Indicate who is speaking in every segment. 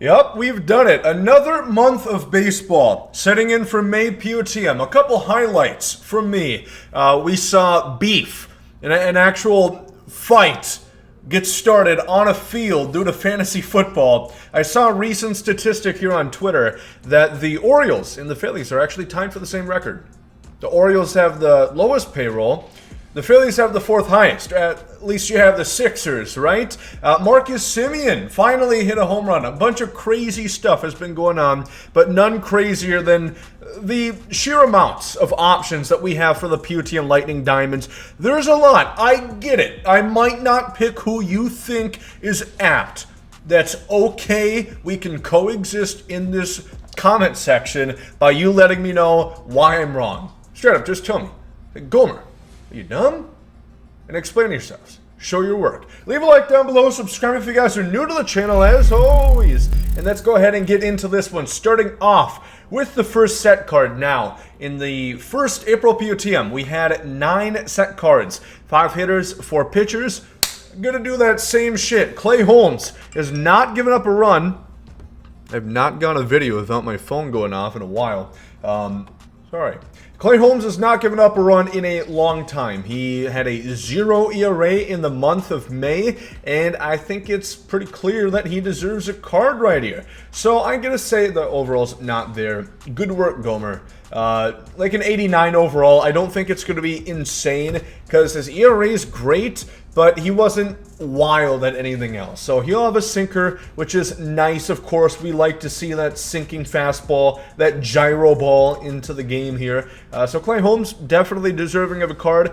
Speaker 1: Yep, we've done it. Another month of baseball. Setting in for May POTM. A couple highlights from me. We saw beef, an actual fight, get started on a field due to fantasy football. I saw a recent statistic here on Twitter that the Orioles and the Phillies are actually tied for the same record. The Orioles have the lowest payroll. The Phillies have the fourth highest. At least you have the Sixers, right? Marcus Semien finally hit a home run. A bunch of crazy stuff has been going on, but none crazier than the sheer amounts of options that we have for the POTM Lightning Diamonds. There's a lot. I get it. I might not pick who you think is apt. That's okay. We can coexist in this comment section by you letting me know why I'm wrong. Straight up, just tell me. Hey, Gomer, are you dumb? And explain yourselves. Show your work. Leave a like down below. Subscribe if you guys are new to the channel, as always. And let's go ahead and get into this one. Starting off with the first set card now. In the first April POTM, we had 9 set cards. 5 hitters, 4 pitchers. I'm gonna do that same shit. Clay Holmes has not given up a run. I've not gone a video without my phone going off in a while. Sorry. Clay Holmes has not given up a run in a long time. He had a 0 ERA in the month of May, and I think it's pretty clear that he deserves a card right here. So I'm going to say the overall's not there. Good work, Gomer. Like an 89 overall. I don't think it's going to be insane because his ERA is great, but he wasn't wild at anything else. So he'll have a sinker, which is nice. Of course, we like to see that sinking fastball, that gyro ball into the game here. So Clay Holmes, definitely deserving of a card.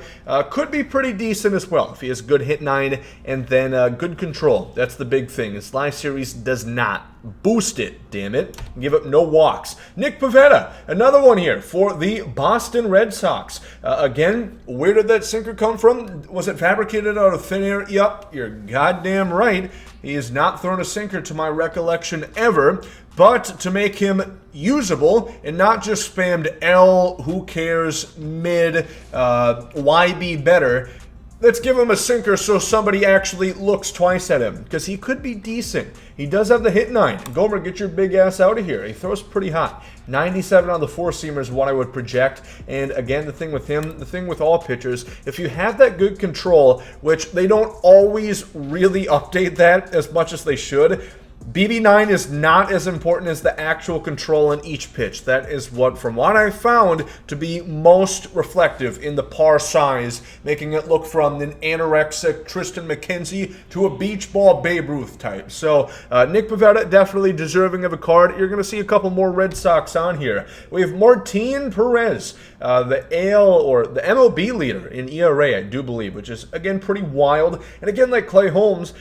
Speaker 1: Could be pretty decent as well if he has good hit 9 and then good control. That's the big thing. His last series does not boost it, damn it. Give up no walks. Nick Pivetta, another one here for the Boston Red Sox. Again, where did that sinker come from? Was it fabricated out of thin air? Yup, you're goddamn right. He has not thrown a sinker to my recollection ever, but to make him usable and not just spammed L, who cares, mid, YB better. Let's give him a sinker so somebody actually looks twice at him, because he could be decent. He does have the hit 9. Gomer, get your big ass out of here. He throws pretty hot. 97 on the 4-seamer is what I would project. And again, the thing with him, the thing with all pitchers, if you have that good control, which they don't always really update that as much as they should, BB9 is not as important as the actual control in each pitch. That is what, from what I found, to be most reflective in the par size, making it look from an anorexic Tristan McKenzie to a beach ball Babe Ruth type. So Nick Pivetta, definitely deserving of a card. You're going to see a couple more Red Sox on here. We have Martin Perez, the AL or the MLB leader in ERA, I do believe, which is, again, pretty wild. And again, like Clay Holmes,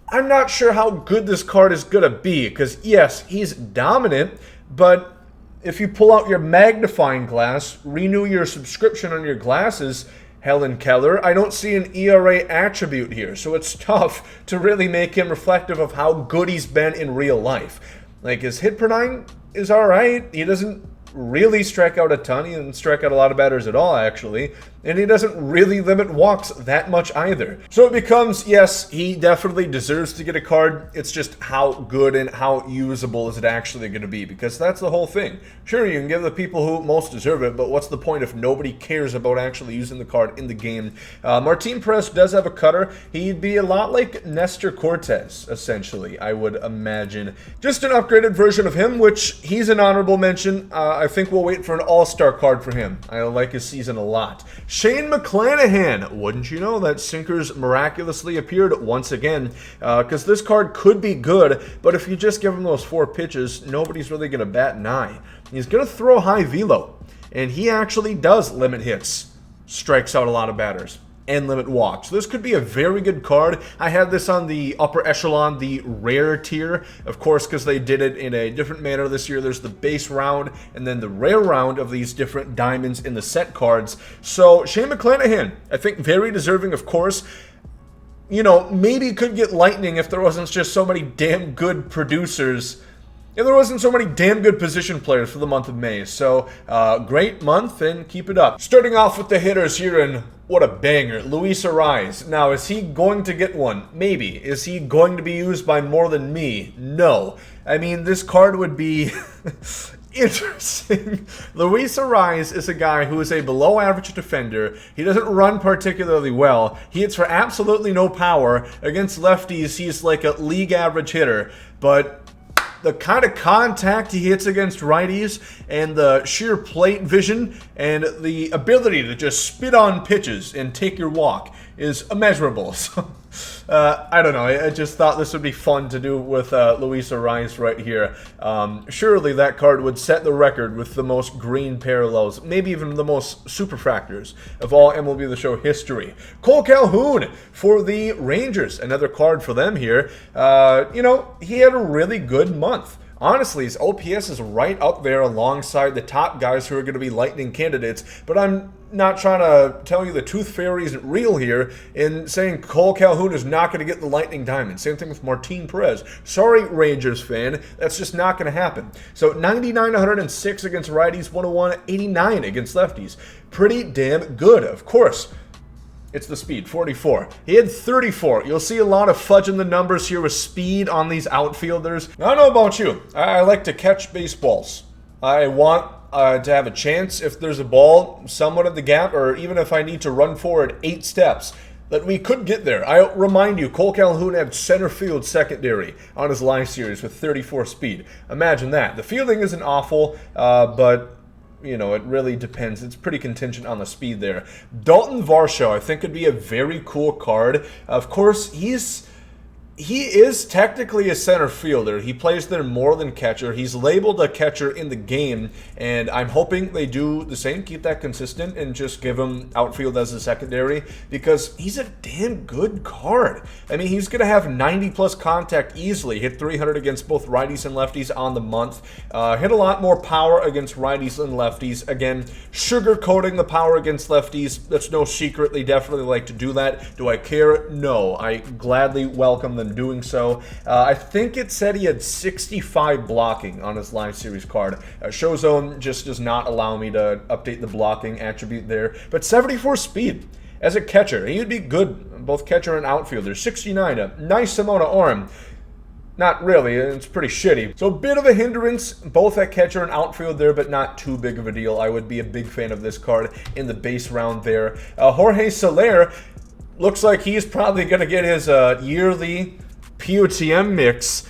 Speaker 1: I'm not sure how good this card is going to be, because yes, he's dominant, but if you pull out your magnifying glass, renew your subscription on your glasses, Helen Keller, I don't see an ERA attribute here, so it's tough to really make him reflective of how good he's been in real life. Like, his hit per 9 is alright, he doesn't really strike out a ton. He doesn't strike out a lot of batters at all, actually. And he doesn't really limit walks that much either. So it becomes, yes, he definitely deserves to get a card. It's just how good and how usable is it actually going to be? Because that's the whole thing. Sure, you can give the people who most deserve it, but what's the point if nobody cares about actually using the card in the game? Martin Perez does have a cutter. He'd be a lot like Nestor Cortez, essentially, I would imagine. Just an upgraded version of him, which he's an honorable mention. I think we'll wait for an all-star card for him. I like his season a lot. Shane McClanahan, wouldn't you know that sinkers miraculously appeared once again, because this card could be good, but if you just give him those 4 pitches, nobody's really going to bat an eye. He's going to throw high velo, and he actually does limit hits, strikes out a lot of batters, and limit walks. So this could be a very good card. I had this on the upper echelon, the rare tier, of course, because they did it in a different manner this year. There's the base round and then the rare round of these different diamonds in the set cards. So Shane McClanahan, I think very deserving, of course. You know, maybe could get lightning if there wasn't just so many damn good producers And there wasn't so many damn good position players for the month of May. So, great month and keep it up. Starting off with the hitters here, and what a banger. Luis Ariz. Now, is he going to get one? Maybe. Is he going to be used by more than me? No. I mean, this card would be interesting. Luis Ariz is a guy who is a below average defender. He doesn't run particularly well. He hits for absolutely no power. Against lefties, he's like a league average hitter. But the kind of contact he hits against righties and the sheer plate vision and the ability to just spit on pitches and take your walk is immeasurable. So, I don't know. I just thought this would be fun to do with Luis Ariz right here. Surely that card would set the record with the most green parallels, maybe even the most superfractors of all MLB The Show history. Cole Calhoun for the Rangers. Another card for them here. You know, he had a really good month. Honestly, his OPS is right up there alongside the top guys who are going to be Lightning candidates, but I'm not trying to tell you the tooth fairy isn't real here in saying Cole Calhoun is not going to get the Lightning Diamond. Same thing with Martin Perez. Sorry, Rangers fan, that's just not going to happen. So 99, 106 against righties, 101, 89 against lefties. Pretty damn good, of course. It's the speed, 44. He had 34. You'll see a lot of fudging the numbers here with speed on these outfielders. I don't know about you. I like to catch baseballs. I want to have a chance if there's a ball somewhat in the gap, or even if I need to run forward 8 steps, that we could get there. I remind you, Cole Calhoun had center field secondary on his live series with 34 speed. Imagine that. The fielding isn't awful, but you know, it really depends. It's pretty contingent on the speed there. Dalton Varsho, I think, could be a very cool card. Of course, he is technically a center fielder. He plays there more than catcher. He's labeled a catcher in the game, and I'm hoping they do the same, keep that consistent, and just give him outfield as a secondary, because he's a damn good card. I mean, he's going to have 90-plus contact easily, hit 300 against both righties and lefties on the month, hit a lot more power against righties and lefties. Again, sugarcoating the power against lefties, that's no secret. They definitely like to do that. Do I care? No. I gladly welcome them doing so. I think it said he had 65 blocking on his live series card. Showzone just does not allow me to update the blocking attribute there, but 74 speed as a catcher. He would be good, both catcher and outfielder. 69, a nice amount of arm. Not really, it's pretty shitty. So a bit of a hindrance, both at catcher and outfield there, but not too big of a deal. I would be a big fan of this card in the base round there. Jorge Soler looks like he's probably going to get his yearly POTM mix.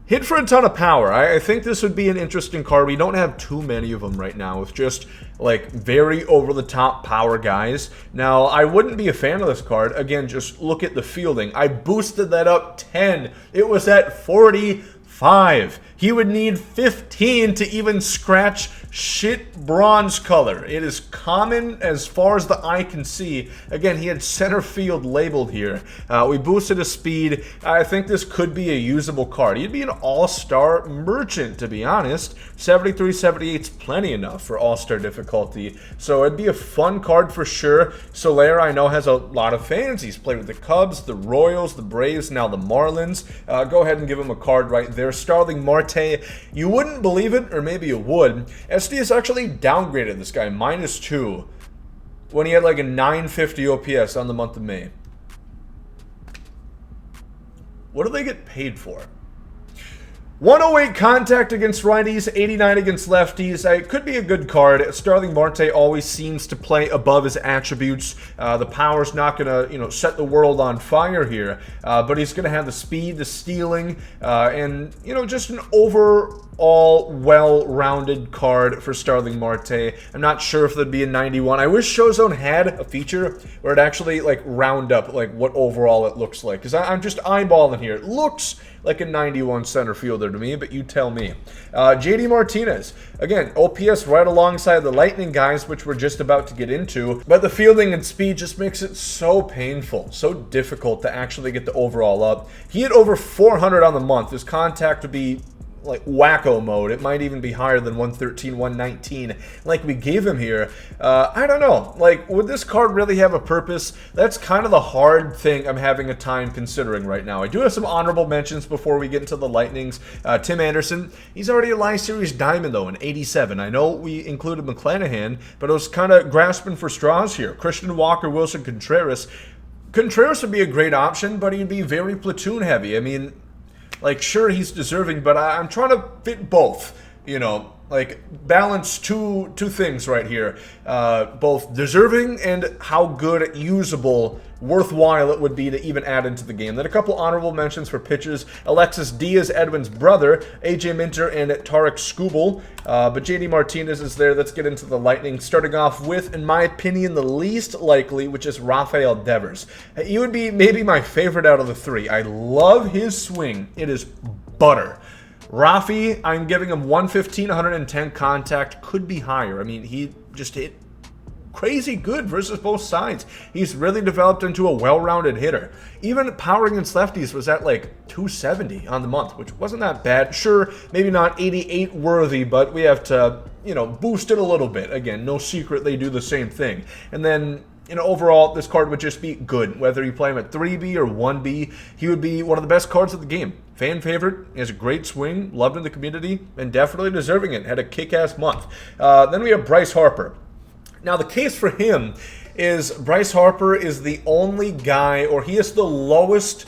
Speaker 1: Hit for a ton of power. I think this would be an interesting card. We don't have too many of them right now with just like very over-the-top power guys. Now, I wouldn't be a fan of this card. Again, just look at the fielding. I boosted that up 10. It was at 45. He would need 15 to even scratch shit bronze color. It is common as far as the eye can see. Again, he had center field labeled here. We boosted his speed. I think this could be a usable card. He'd be an all-star merchant, to be honest. 73, 78 is plenty enough for all-star difficulty. So it'd be a fun card for sure. Soler, I know, has a lot of fans. He's played with the Cubs, the Royals, the Braves, now the Marlins. Go ahead and give him a card right there. Starling Marte. You wouldn't believe it, or maybe you would. SD has actually downgraded this guy, -2, when he had like a 950 OPS on the month of May. What do they get paid for? 108 contact against righties, 89 against lefties. It could be a good card. Starling Marte always seems to play above his attributes. The power's not going to, set the world on fire here, but he's going to have the speed, the stealing, and, just an overall well-rounded card for Starling Marte. I'm not sure if there'd be a 91. I wish Showzone had a feature where it actually, round up, what overall it looks like, because I'm just eyeballing here. It looks like a 91 center fielder to me, but you tell me. JD Martinez, again, OPS right alongside the Lightning guys, which we're just about to get into, but the fielding and speed just makes it so painful, so difficult to actually get the overall up. He had over 400 on the month. His contact would be like wacko mode. It might even be higher than 113, 119 like we gave him here. I don't know. Like, would this card really have a purpose? That's kind of the hard thing I'm having a time considering right now. I do have some honorable mentions before we get into the Lightnings. Tim Anderson, he's already a Live Series Diamond though in 87. I know we included McClanahan, but I was kind of grasping for straws here. Christian Walker, Wilson Contreras. Contreras would be a great option, but he'd be very platoon heavy. I mean, like, sure, he's deserving, but I'm trying to fit both, you know, like balance two things right here. Both deserving and how good, usable, worthwhile it would be to even add into the game. Then a couple honorable mentions for pitchers. Alexis Diaz, Edwin's brother, AJ Minter, and Tarek Skubal. But JD Martinez is there. Let's get into the Lightning. Starting off with, in my opinion, the least likely, which is Rafael Devers. He would be maybe my favorite out of the three. I love his swing. It is butter. Rafi, I'm giving him 115, 110 contact. Could be higher. I mean, he just hit crazy good versus both sides. He's really developed into a well-rounded hitter. Even power against lefties was at like 270 on the month, which wasn't that bad. Sure, maybe not 88 worthy, but we have to, you know, boost it a little bit. Again, no secret they do the same thing. And then, you know, overall, this card would just be good. Whether you play him at 3B or 1B, he would be one of the best cards of the game. Fan favorite, he has a great swing, loved in the community, and definitely deserving it. Had a kick-ass month. Then we have Bryce Harper. Now, the case for him is Bryce Harper is the only guy, or he is the lowest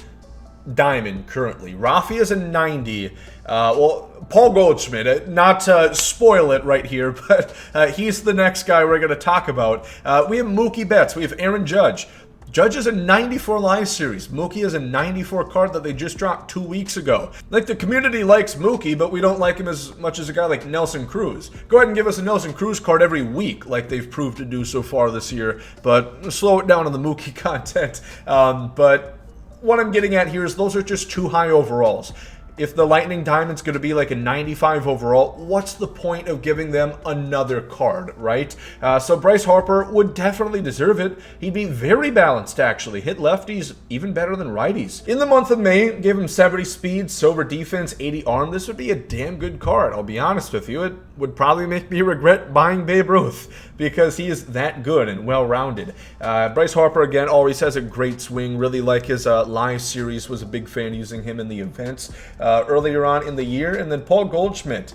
Speaker 1: diamond currently. Rafi is a 90. Well, Paul Goldschmidt, not to spoil it right here, but he's the next guy we're going to talk about. We have Mookie Betts. We have Aaron Judge. Judge is a 94 Live Series. Mookie is a 94 card that they just dropped 2 weeks ago. Like, the community likes Mookie, but we don't like him as much as a guy like Nelson Cruz. Go ahead and give us a Nelson Cruz card every week, like they've proved to do so far this year, but slow it down on the Mookie content. But what I'm getting at here is those are just too high overalls. If the Lightning Diamond's going to be like a 95 overall, what's the point of giving them another card, right? So Bryce Harper would definitely deserve it. He'd be very balanced, actually. Hit lefties even better than righties. In the month of May, gave him 70 speed, silver defense, 80 arm. This would be a damn good card, I'll be honest with you. It would probably make me regret buying Babe Ruth because he is that good and well-rounded. Bryce Harper, again, always has a great swing. Really like his Live Series. Was a big fan using him in the events earlier on in the year. And then Paul Goldschmidt.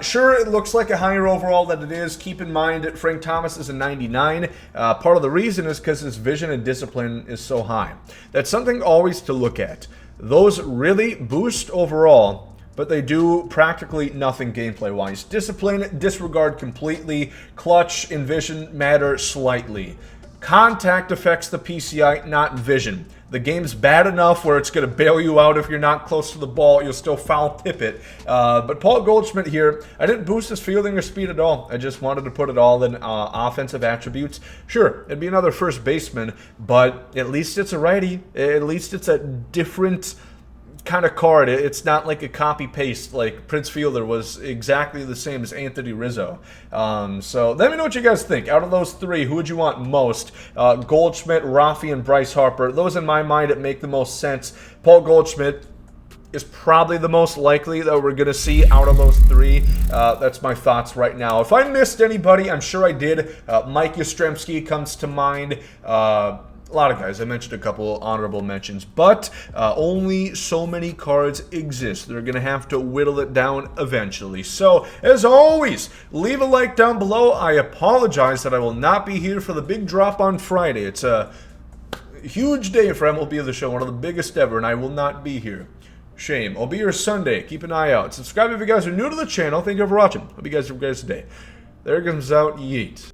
Speaker 1: Sure, it looks like a higher overall than it is. Keep in mind that Frank Thomas is a 99. Part of the reason is because his vision and discipline is so high. That's something always to look at. Those really boost overall, but they do practically nothing gameplay-wise. Discipline, disregard completely. Clutch and vision matter slightly. Contact affects the PCI, not vision. The game's bad enough where it's going to bail you out if you're not close to the ball. You'll still foul tip it. But Paul Goldschmidt here, I didn't boost his fielding or speed at all. I just wanted to put it all in offensive attributes. Sure, it'd be another first baseman, but at least it's a righty. At least it's a different kind of card. It's not like a copy-paste like Prince Fielder was exactly the same as Anthony Rizzo. So let me know what you guys think. Out of those three, who would you want most? Goldschmidt, Rafi, and Bryce Harper. Those in my mind that make the most sense. Paul Goldschmidt is probably the most likely that we're going to see out of those three. That's my thoughts right now. If I missed anybody, I'm sure I did. Mike Yastrzemski comes to mind. A lot of guys. I mentioned a couple honorable mentions, but only so many cards exist. They're going to have to whittle it down eventually. So, as always, leave a like down below. I apologize that I will not be here for the big drop on Friday. It's a huge day for MLB The Show, one of the biggest ever, and I will not be here. Shame. I'll be here Sunday. Keep an eye out. Subscribe if you guys are new to the channel. Thank you for watching. Hope you guys have a great day. There comes out Yeet.